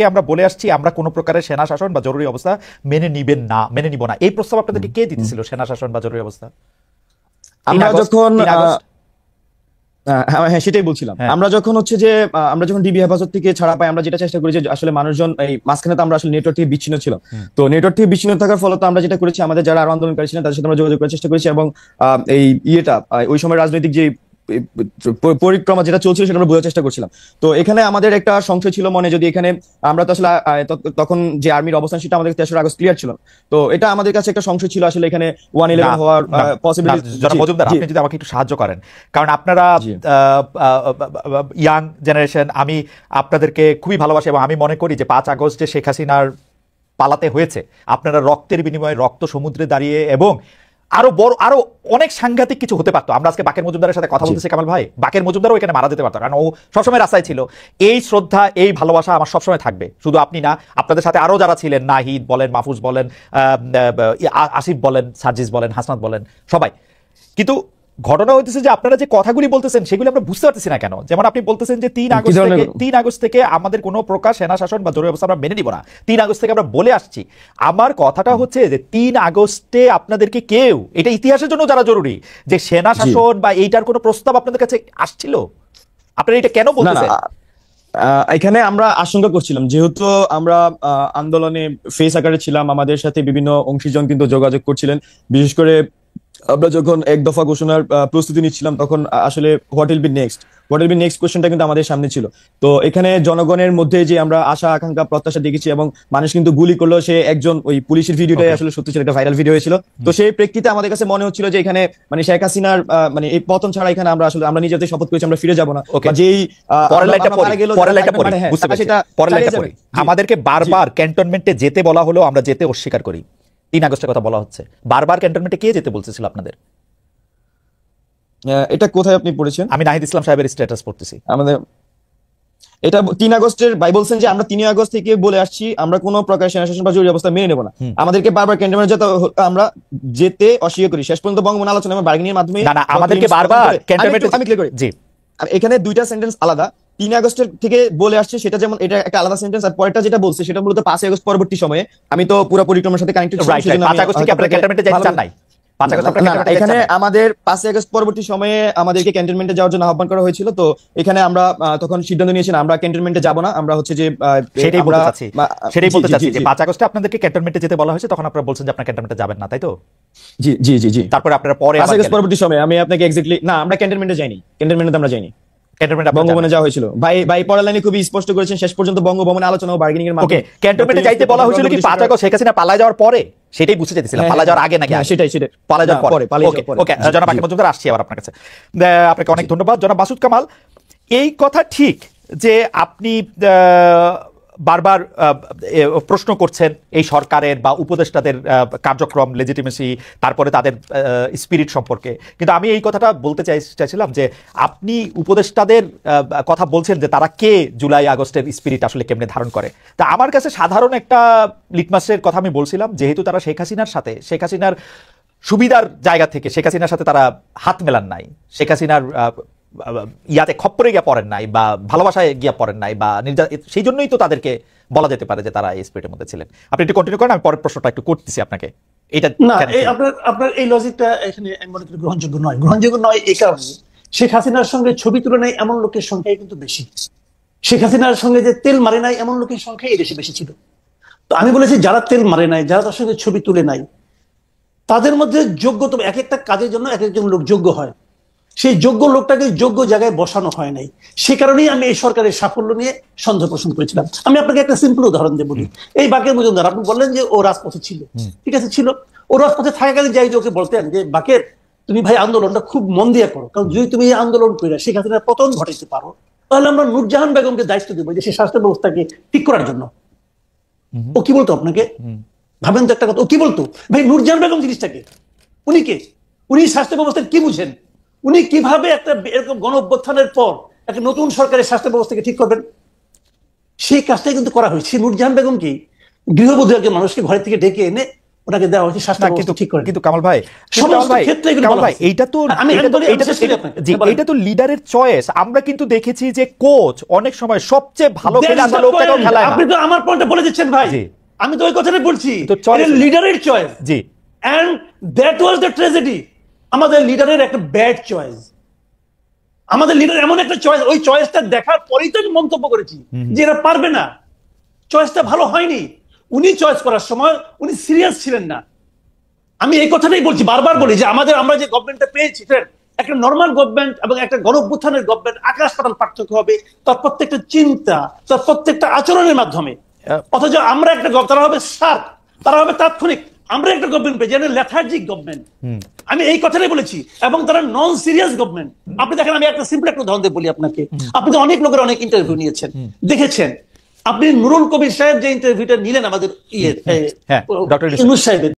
আমরা বলে আসছি আমরা কোনো প্রকারের সেনা শাসন বা জরুরি অবস্থা মেনে নিব না, এই প্রস্তাব আপনাদেরকে কে দিতেছিল সেনা শাসন বা জরুরি অবস্থা? আমরা যখন হ্যাঁ সেটাই বলছিলাম, আমরা যখন ডিবি হেফাজত থেকে ছাড়া পাই, আমরা যেটা চেষ্টা করি যে আসলে মানুষজন এই মাঝখানে তো আমরা আসলে নেটওয়ার্ক থেকে বিচ্ছিন্ন ছিলাম, তো নেটওয়ার্ক থেকে বিচ্ছিন্ন থাকার ফলে তো আমরা যেটা করেছি আমাদের যারা আরো আন্দোলনকারী ছিলেন তাদের সাথে আমরা যোগাযোগ করার চেষ্টা করেছি, এবং এই ওই সময় রাজনৈতিক যে পরিক্রমা যেটা চলছিল সেটা আমরা বোঝার চেষ্টা করছিলাম। তো এখানে আমাদের একটা সংশয় ছিল মনে, যদি এখানে আমরা তো আসলে তখন যে আর্মির অবস্থান সেটা আমাদের 3রা আগস্ট ক্লিয়ার ছিল, তো এটা আমাদের কাছে একটা সংশয় ছিল আসলে এখানে 111 হওয়ার পসিবিলিটি। যারা মজুমদার, আপনি যদি আমাকে একটু সাহায্য করেন, কারণ আপনারা ইয়াং জেনারেশন, আমি আপনাদেরকে খুবই ভালোবাসি এবং আমি মনে করি যে 5 আগস্ট যে শেখ হাসিনার পালাতে হয়েছে, আপনারা রক্তের বিনিময়ে রক্ত সমুদ্রে দাঁড়িয়ে এবং আরো অনেক সাংঘাতিক কিছু হতে পারতো। আমরা আজকে বাকের মজুমদারের সাথে কথা বলতেছি কামাল ভাই, বাকের মজুমদারও এখানে মারা যেতে পারতো, কারণ ও সবসময় রাস্তায় ছিল। এই শ্রদ্ধা, এই ভালোবাসা আমার সবসময় থাকবে, শুধু আপনি না, আপনাদের সাথে আরো যারা ছিলেন, নাহিদ বলেন, মাহফুজ বলেন, আসিফ বলেন, সার্জিস বলেন, হাসনাত বলেন, সবাই। কিন্তু ঘটনা হইতেছে যে আপনারা যে কথাগুলি বলতেছেন সেগুলি আমরা বুঝতে পারতেছি না কেন। যেমন আপনি বলতেছেন যে 3 আগস্ট থেকে আমাদের কোনো প্রকার সেনা শাসন বা জরুরি অবস্থা আমরা মেনে নিব না, 3 আগস্ট থেকে আমরা বলে আসছি। আমার কথাটা হচ্ছে যে 3 আগস্টে আপনাদেরকে কেউ, এটা ইতিহাসের জন্য যারা জরুরি, যে সেনা শাসন বা এইটার কোনো প্রস্তাব আপনাদের কাছে আসছিল? আপনারা এটা কেন বলতেছেন? এখানে আমরা আশঙ্কা করছিলাম, যেহেতু আমরা আন্দোলনে ফেস আকারে ছিলাম, আমাদের সাথে বিভিন্ন অংশীজন কিন্তু যোগাযোগ করছিলেন, বিশেষ করে আমরা যখন 1 দফা ঘোষণার প্রস্তুতি নিচ্ছিলাম তখন আসলে হোয়াট উইল বি নেক্সট কোশ্চেনটা কিন্তু আমাদের সামনে ছিল। তো এখানে জনগণের মধ্যে যে আমরা আশা আকাঙ্ক্ষা প্রত্যাশা দেখেছি, এবং মানুষ কিন্তু গুলি করলো, সে একজন ওই পুলিশের ভিডিওটাই আসলে সত্যি ছিল, একটা ভাইরাল ভিডিও হয়েছিল। তো সেই প্রেক্ষিতে আমাদের কাছে মনে হচ্ছিল যে এখানে মানে শেখ হাসিনার মানে এই পতন ছাড়া এখানে আমরা নিজেদের শপথ করেছি আমরা ফিরে যাব না। যেই আমাদেরকে বারবার ক্যান্টনমেন্টে যেতে বলা হলো, আমরা যেতে অস্বীকার করি। 3 আগস্টের কথা বলা হচ্ছে, বারবার ক্যান্টনমেন্টে কে যেতে বলতেছিল আপনাদের? এটা কোথায় আপনি পড়েছেন? আমি নাহিদ ইসলাম সাহেবের স্ট্যাটাস পড়তেছি। আমাদের এটা 3 আগস্টের ভাই বলছেন যে আমরা 3 আগস্ট থেকে বলে আসছি আমরা কোনো প্রকার সেনা শাসন বা জরুরি অবস্থা মেনে নেব না, আমাদেরকে বারবার ক্যান্টনমেন্টে যেতে আমরা যেতে অস্বীকার করি। শেষ পর্যন্ত বঙ্গবন্ধু আলোচনা এবং বার্গেনিং এর মাধ্যমে না আমাদেরকে বারবার ক্যান্টনমেন্টে, আমি ক্লিয়ার করি। জি, এখানে 2টা সেন্টেন্স আলাদা। 3 আগস্টের থেকে বলে আসছে সেটা যেমন এটা একটা আলাদা সেন্টেন্স, আর পরেরটা যেটা বলছে সেটা মূলত 5 আগস্ট পরবর্তী সময়ে। আমি তো পুরো পরিক্রমার সাথে কানেক্টেড ছিলাম, সেজন্য 5 আগস্ট থেকে আপনারা ক্যান্টনমেন্টে যাইতে চান নাই? এখানে আমাদের 5 আগস্ট পরবর্তী সময়ে আমাদেরকে ক্যান্টনমেন্টে যাওয়ার জন্য আহ্বান করা হয়েছিল। তো এখানে আমরা তখন সিদ্ধান্ত নিয়েছিলাম আমরা ক্যান্টনমেন্টে যাব না, আমরা হচ্ছে যে সেটাই বলতে চাচ্ছি যে 5 আগস্টে আপনাদেরকে ক্যান্টনমেন্টে যেতে বলা হয়েছে, তখন আপনারা বলছেন যে আপনারা ক্যান্টনমেন্টে যাবেন না, তাই তো? জি জি জি জি। তারপরে আপনারা পরে 5 আগস্ট পরবর্তী সময়ে আমি আপনাকে এক্স্যাক্টলি না, আমরা ক্যান্টনমেন্টে যাইনি, ক্যান্টনমেন্টে আমরা যাইনি, বঙ্গভবনে যাওয়া হয়েছিল। ভাই পরের লাইনে খুবই স্পষ্ট করেছেন, শেষ পর্যন্ত বঙ্গভবনে আলোচনা ও বার্গেনিং এর মাধ্যমে। ওকে, ক্যান্টনমেন্টে যাইতে বলা হয়েছিল কি 5 আগস্ট শেখ হাসিনা পালায় যাওয়ার পরে? সেটাই বুঝতে চাইছিলাম, পালায় যাওয়ার আগে নাকি? সেটাই পালায় যাওয়ার পরে। ওকে, জনাব বাকের মজুমদার, আসছি আবার আপনার কাছে। আপনাকে অনেক ধন্যবাদ। জনাব মাসুদ কামাল, এই কথা ঠিক যে আপনি বারবার প্রশ্ন করছেন এই সরকারের বা উপদেষ্টাদের কার্যক্রম, লেজিটিমেসি, তারপরে তাদের স্পিরিট সম্পর্কে, কিন্তু আমি এই কথাটা বলতে চাইছিলাম যে আপনি উপদেষ্টাদের কথা বলছেন যে তারা কে জুলাই আগস্টের স্পিরিট আসলে কেমনে ধারণ করে। তা আমার কাছে সাধারণ একটা লিটমাসের কথা আমি বলছিলাম, যেহেতু তারা শেখ হাসিনার সুবিধার জায়গা থেকে শেখ হাসিনার সাথে তারা হাত মেলান নাই, শেখ হাসিনার ইয়াতে খপ্পরে গিয়া পড়েন নাই বা ভালোবাসায় গিয়া পড়েন নাই বা সেই জন্যই তো তাদেরকে বলা যেতে পারে যে তারা এই স্পিরিটের মধ্যে ছিলেন। আপনি একটু কন্টিনিউ করেন, আমি পরের প্রশ্নটা একটু করতেছি আপনাকে। এটা না, আপনার এই লজিকটা এখানে আমি মনে করি গ্রহণযোগ্য নয়। এই কারণে শেখ হাসিনার সঙ্গে ছবি তুলে নাই এমন লোকের সংখ্যাই কিন্তু বেশি, শেখ হাসিনার সঙ্গে যে তেল মারে নাই এমন লোকের সংখ্যাই এই দেশে বেশি ছিল। তো আমি বলেছি যারা তেল মারে নাই, যারা তার সঙ্গে ছবি তুলে নাই, তাদের মধ্যে যোগ্যতা, এক একটা কাজের জন্য এক একজন লোক যোগ্য হয়, সেই যোগ্য লোকটাকে যোগ্য জায়গায় বসানো হয় নাই। সে কারণেই আমি এই সরকারের সাফল্য নিয়ে সন্দেহ পোষণ করেছিলাম। আমি আপনাকে একটা সিম্পল উদাহরণ দিয়ে বলি। এই বাকের মজুমদার, আপনি বললেন যে ও রাজপথে ছিল, ঠিক আছে ছিল, ও রাজপথে থাকাকালীন যাই যে ওকে বলতেন যে বাকের তুমি ভাই আন্দোলনটা খুব মন দিয়ে করো, কারণ যদি তুমি এই আন্দোলন করে শেখ হাসিনার পতন ঘটাইতে পারো তাহলে আমরা নূরজাহান বেগমকে দায়িত্ব দেবো দেশের স্বাস্থ্য ব্যবস্থাকে ঠিক করার জন্য। ও কি বলতো আপনাকে? ভাবেন তো একটা কথা, ও কি বলতো? ভাই নূরজাহান বেগম জিনিসটাকে, উনি কে? উনি স্বাস্থ্য ব্যবস্থার কি বুঝেন? উনি কিভাবে একটা এরকম গণ অভ্যুত্থানের পর একটা নতুন সরকারের স্বাস্থ্য ব্যবস্থাকে ঠিক করবেন? সেই কাজটাই কিন্তু করা হয়েছে। নূরজাহান বেগম কি গৃহবধূ একজন মানুষকে ঘরের থেকে ডেকে এনে ওনাকে দেওয়া হয়েছে স্বাস্থ্য না, ব্যবস্থা ঠিক করে। কিন্তু কামাল ভাই, সমস্ত ক্ষেত্রে এগুলো কামাল বলা ভাই, হয়েছে। এইটা তো আমি এটা তো- বলি, এটা শেষ তো- করি আপনাকে। জি, বলেন। এটা তো লিডারের চয়েস। আমরা কিন্তু দেখেছি যে কোচ অনেক সময় সবচেয়ে ভালো খেলে That's the আসা লোকটাকেও point. খেলায় না। আপনি তো আমার পয়েন্টে বলে দিচ্ছেন ভাই। জি। আমি তো ওই কথাটাই বলছি, তো choice- এটা লিডারের চয়েস। জি, And that was the tragedy. আমাদের লিডারের একটা ব্যাড চয়েস। আমাদের লিডার এমন একটা চয়েস, ওই চয়েসটা দেখার পরেই তো আমি মন্তব্য করেছি যে এরা পারবে না, চয়েসটা ভালো হয়নি। উনি চয়েস করার সময় উনি সিরিয়াস ছিলেন না। আমি এই কথাটাই বলছি, বারবার বলি যে আমরা যে গভর্নমেন্টটা পেয়েছি, একটা নর্মাল গভর্নমেন্ট এবং একটা গণঅভ্যুত্থানের গভর্নমেন্ট আকাশ পাতাল পার্থক্য হবে, তার প্রত্যেকটা চিন্তা, তার প্রত্যেকটা আচরণের মাধ্যমে। অথচ আমরা একটা তারা হবে শার্প, তারা হবে তাৎক্ষণিক। আমরা একটা গভর্নমেন্ট পেয়েছি যেন লেথার্জিক গভর্নমেন্ট। আমি এই কথাটাই বলেছি, এবং তারা নন সিরিয়াস গভর্নমেন্ট। আপনি দেখেন, আমি একটা সিম্পল একটা উদাহরণ দিয়ে বলি আপনাকে। আপনি তো অনেক লোকের অনেক ইন্টারভিউ নিয়েছেন, দেখেছেন। আপনি নুরুল কবির সাহেব যে ইন্টারভিউটা নিলেন আমাদের হ্যাঁ, ডক্টর ইউনূস সাহেবের,